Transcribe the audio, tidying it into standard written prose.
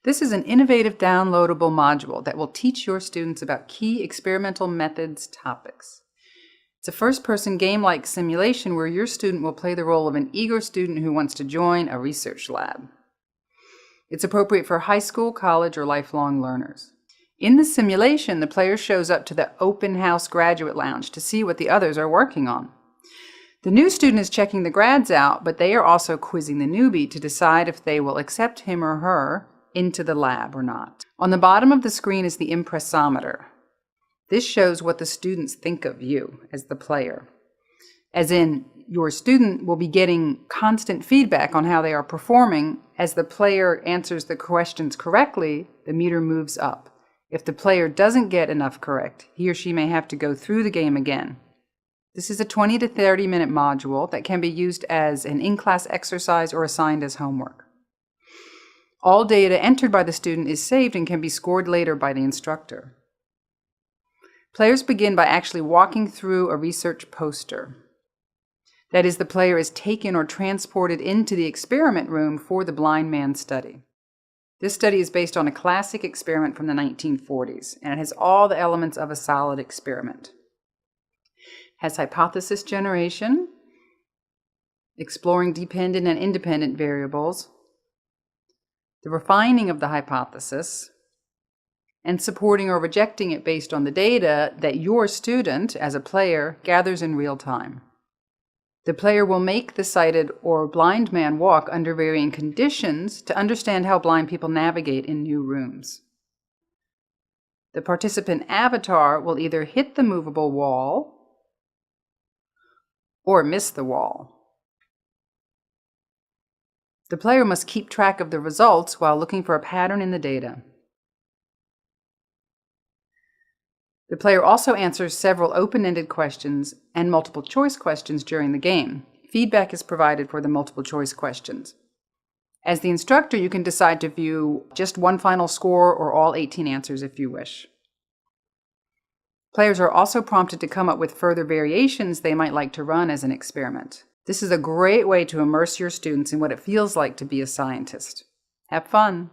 This is an innovative downloadable module that will teach your students about key experimental methods topics. It's a first-person game-like simulation where your student will play the role of an eager student who wants to join a research lab. It's appropriate for high school, college, or lifelong learners. In the simulation, the player shows up to the open house graduate lounge to see what the others are working on. The new student is checking the grads out, but they are also quizzing the newbie to decide if they will accept him or her into the lab or not. On the bottom of the screen is the impressometer. This shows what the students think of you as the player. As in, your student will be getting constant feedback on how they are performing. As the player answers the questions correctly, the meter moves up. If the player doesn't get enough correct, he or she may have to go through the game again. This is a 20 to 30 minute module that can be used as an in-class exercise or assigned as homework. All data entered by the student is saved and can be scored later by the instructor. Players begin by actually walking through a research poster. That is, the player is taken or transported into the experiment room for the Blindman study. This study is based on a classic experiment from the 1940s, and it has all the elements of a solid experiment. It has hypothesis generation, exploring dependent and independent variables, the refining of the hypothesis, and supporting or rejecting it based on the data that your student, as a player, gathers in real time. The player will make the sighted or blind man walk under varying conditions to understand how blind people navigate in new rooms. The participant avatar will either hit the movable wall or miss the wall. The player must keep track of the results while looking for a pattern in the data. The player also answers several open-ended questions and multiple-choice questions during the game. Feedback is provided for the multiple-choice questions. As the instructor, you can decide to view just one final score or all 18 answers if you wish. Players are also prompted to come up with further variations they might like to run as an experiment. This is a great way to immerse your students in what it feels like to be a scientist. Have fun!